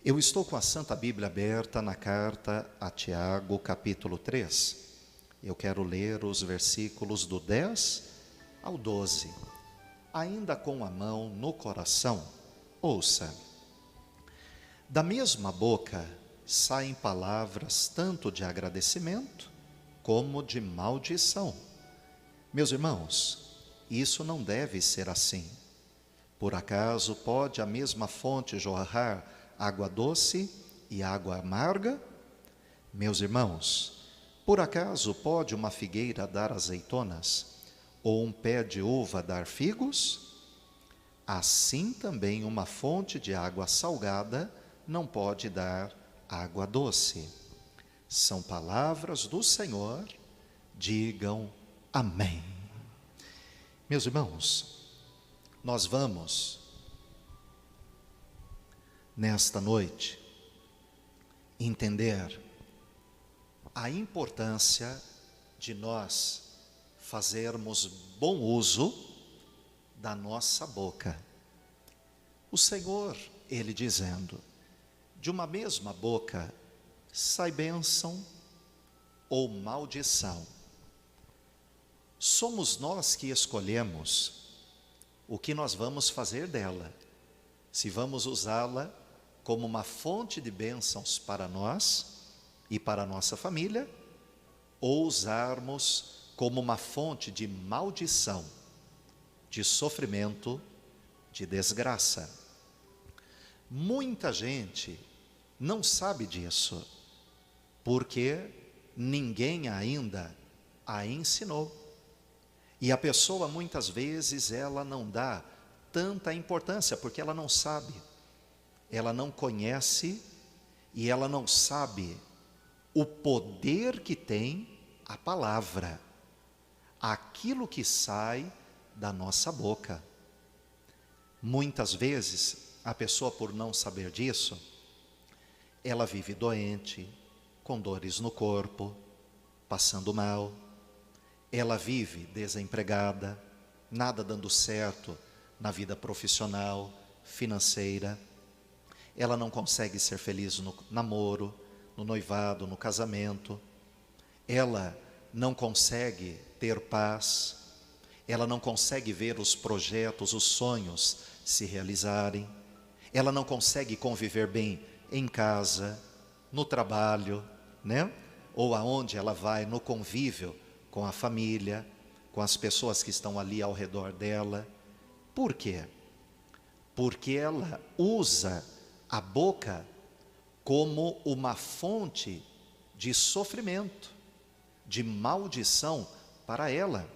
Eu estou com a Santa Bíblia aberta na carta a Tiago, capítulo 3. Eu quero ler os versículos do 10 ao 12. Ainda com a mão no coração, ouça. Da mesma boca saem palavras tanto de agradecimento como de maldição. Meus irmãos, isso não deve ser assim. Por acaso pode a mesma fonte jorrar água doce e água amarga? Meus irmãos, por acaso pode uma figueira dar azeitonas, ou um pé de uva dar figos? Assim também uma fonte de água salgada não pode dar água doce. São palavras do Senhor, digam amém. Meus irmãos, nós vamos nesta noite entender a importância de nós fazermos bom uso da nossa boca. O Senhor, Ele dizendo, de uma mesma boca sai bênção ou maldição. Somos nós que escolhemos o que nós vamos fazer dela, se vamos usá-la como uma fonte de bênçãos para nós e para a nossa família, ou usarmos como uma fonte de maldição, de sofrimento, de desgraça. Muita gente não sabe disso, porque ninguém ainda a ensinou. E a pessoa muitas vezes ela não dá tanta importância, porque ela não sabe, ela não conhece e ela não sabe o poder que tem a palavra, aquilo que sai da nossa boca. Muitas vezes a pessoa, por não saber disso, ela vive doente, com dores no corpo, passando mal. Ela vive desempregada, nada dando certo na vida profissional, financeira. Ela não consegue ser feliz no namoro, no noivado, no casamento. Ela não consegue ter paz. Ela não consegue ver os projetos, os sonhos se realizarem. Ela não consegue conviver bem em casa, no trabalho, né? Ou aonde ela vai, no convívio com a família, com as pessoas que estão ali ao redor dela. Por quê? Porque ela usa a boca como uma fonte de sofrimento, de maldição para ela,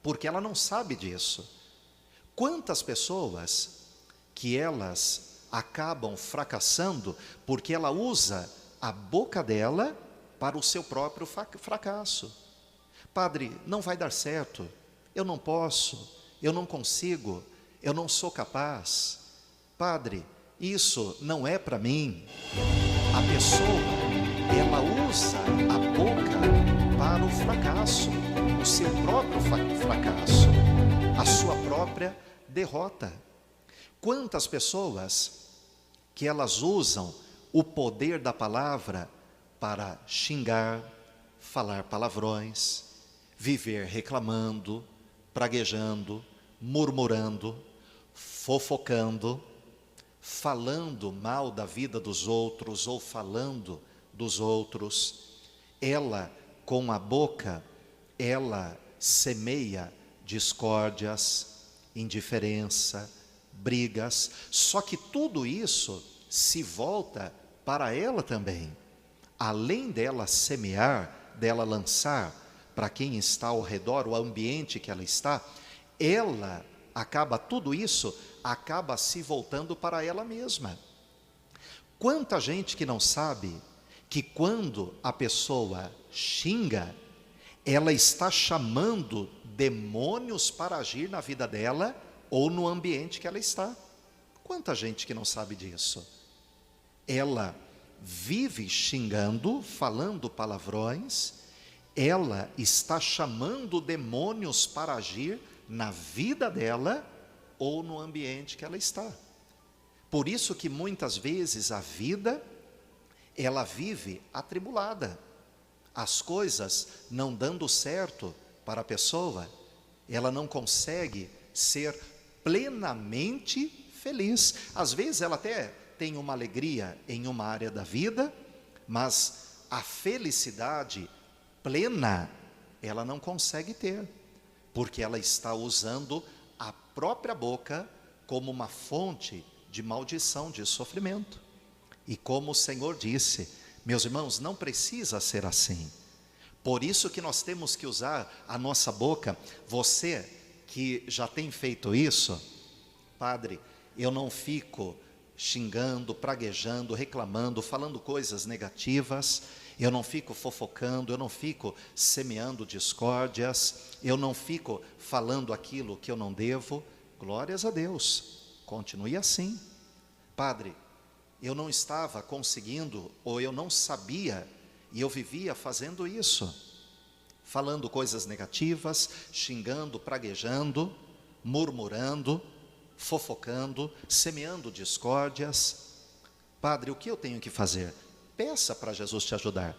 porque ela não sabe disso. Quantas pessoas que elas acabam fracassando porque ela usa a boca dela para o seu próprio fracasso. Padre, não vai dar certo, eu não posso, eu não consigo, eu não sou capaz. Padre, isso não é para mim. A pessoa, ela usa a boca para o fracasso, o seu próprio fracasso, a sua própria derrota. Quantas pessoas que elas usam o poder da palavra para xingar, falar palavrões, viver reclamando, praguejando, murmurando, fofocando, falando mal da vida dos outros ou falando dos outros. Ela, com a boca, ela semeia discórdias, indiferença, brigas, só que tudo isso se volta para ela também. Além dela semear, dela lançar para quem está ao redor, o ambiente que ela está, ela acaba, tudo isso acaba se voltando para ela mesma. Quanta gente que não sabe que quando a pessoa xinga, ela está chamando demônios para agir na vida dela ou no ambiente que ela está. Quanta gente que não sabe disso. Ela vive xingando, falando palavrões, ela está chamando demônios para agir na vida dela ou no ambiente que ela está. Por isso que muitas vezes a vida, ela vive atribulada. As coisas não dando certo para a pessoa, ela não consegue ser plenamente feliz. Às vezes ela até tem uma alegria em uma área da vida, mas a felicidade plena, ela não consegue ter, porque ela está usando a própria boca como uma fonte de maldição, de sofrimento. E como o Senhor disse, meus irmãos, não precisa ser assim. Por isso que nós temos que usar a nossa boca. Você que já tem feito isso, padre, eu não fico xingando, praguejando, reclamando, falando coisas negativas, eu não fico fofocando, eu não fico semeando discórdias, eu não fico falando aquilo que eu não devo. Glórias a Deus, continue assim. Padre, eu não estava conseguindo, ou eu não sabia, e eu vivia fazendo isso, falando coisas negativas, xingando, praguejando, murmurando, fofocando, semeando discórdias. Padre, o que eu tenho que fazer? Peça para Jesus te ajudar.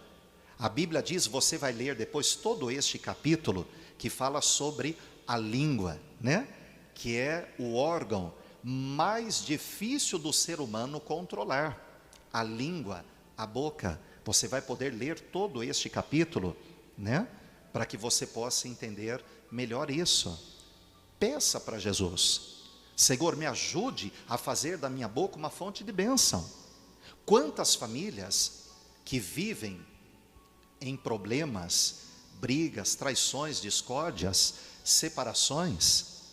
A Bíblia diz, você vai ler depois todo este capítulo, que fala sobre a língua, né? Que é o órgão mais difícil do ser humano controlar. A língua, a boca. Você vai poder ler todo este capítulo, né? Para que você possa entender melhor isso. Peça para Jesus. Senhor, me ajude a fazer da minha boca uma fonte de bênção. Quantas famílias que vivem em problemas, brigas, traições, discórdias, separações,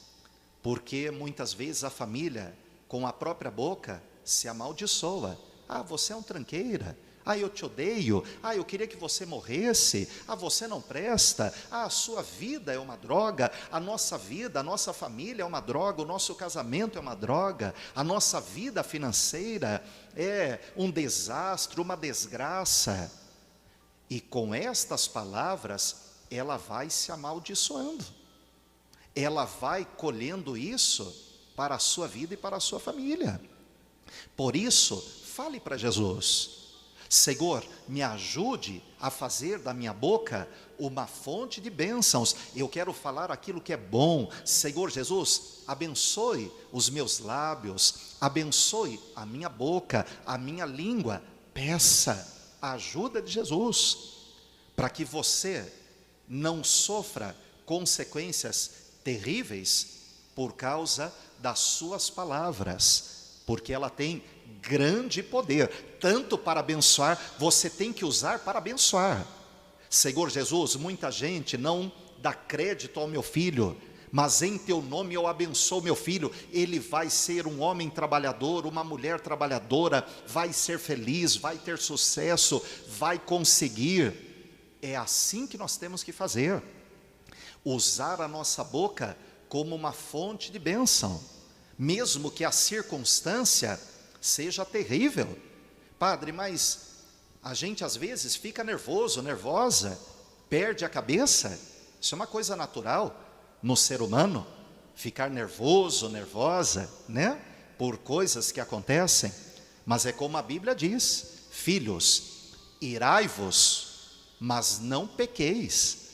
porque muitas vezes a família, com a própria boca, se amaldiçoa. Ah, você é um tranqueira. Ah, eu te odeio. Ah, eu queria que você morresse. Ah, você não presta. Ah, a sua vida é uma droga. A nossa vida, a nossa família é uma droga. O nosso casamento é uma droga. A nossa vida financeira é um desastre, uma desgraça. E com estas palavras, ela vai se amaldiçoando. Ela vai colhendo isso para a sua vida e para a sua família. Por isso, fale para Jesus. Senhor, me ajude a fazer da minha boca uma fonte de bênçãos. Eu quero falar aquilo que é bom. Senhor Jesus, abençoe os meus lábios, abençoe a minha boca, a minha língua. Peça a ajuda de Jesus, para que você não sofra consequências terríveis por causa das suas palavras, porque ela tem grande poder, tanto para abençoar, você tem que usar para abençoar. Senhor Jesus, muita gente não dá crédito ao meu filho, mas em teu nome eu abençoo meu filho, ele vai ser um homem trabalhador, uma mulher trabalhadora, vai ser feliz, vai ter sucesso, vai conseguir. É assim que nós temos que fazer, usar a nossa boca como uma fonte de bênção, mesmo que a circunstância seja terrível. Padre, mas a gente às vezes fica nervoso, nervosa, perde a cabeça. Isso é uma coisa natural no ser humano, ficar nervoso, nervosa, né? Por coisas que acontecem. Mas é como a Bíblia diz: filhos, irai-vos, mas não pequeis.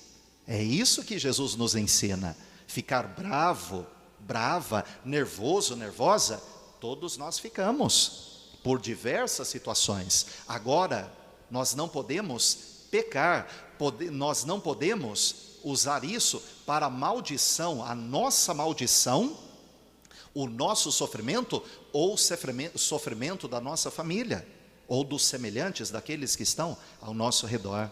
É isso que Jesus nos ensina. Ficar bravo, brava, nervoso, nervosa, todos nós ficamos, por diversas situações. Agora, nós não podemos pecar, nós não podemos usar isso para maldição, a nossa maldição, o nosso sofrimento, ou o sofrimento da nossa família, ou dos semelhantes, daqueles que estão ao nosso redor.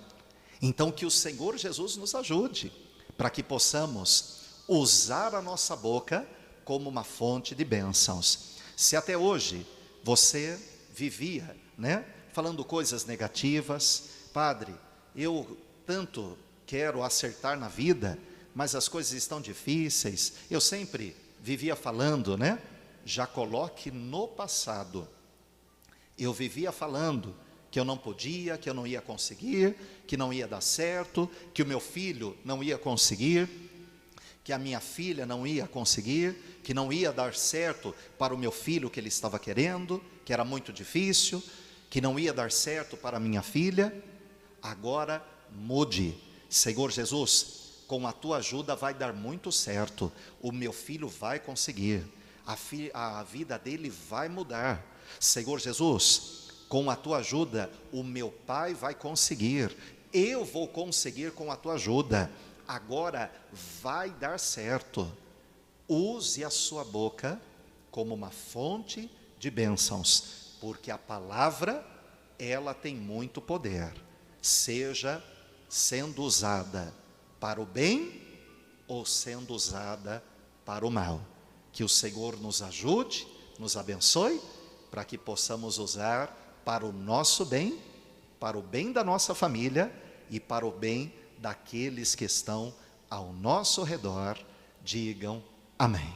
Então, que o Senhor Jesus nos ajude, para que possamos usar a nossa boca como uma fonte de bênçãos. Se até hoje você vivia, né, falando coisas negativas, padre, eu tanto quero acertar na vida, mas as coisas estão difíceis, eu sempre vivia falando, né, já coloque no passado. Eu vivia falando que eu não podia, que eu não ia conseguir, que não ia dar certo, que o meu filho não ia conseguir, que a minha filha não ia conseguir, que não ia dar certo para o meu filho que ele estava querendo, que era muito difícil, que não ia dar certo para a minha filha. Agora mude. Senhor Jesus, com a tua ajuda vai dar muito certo. O meu filho vai conseguir. A vida dele vai mudar. Senhor Jesus, com a tua ajuda, o meu pai vai conseguir. Eu vou conseguir com a tua ajuda. Agora vai dar certo. Use a sua boca como uma fonte de bênçãos, porque a palavra, ela tem muito poder. Seja sendo usada para o bem ou sendo usada para o mal. Que o Senhor nos ajude, nos abençoe, para que possamos usar para o nosso bem, para o bem da nossa família e para o bem daqueles que estão ao nosso redor. Digam amém.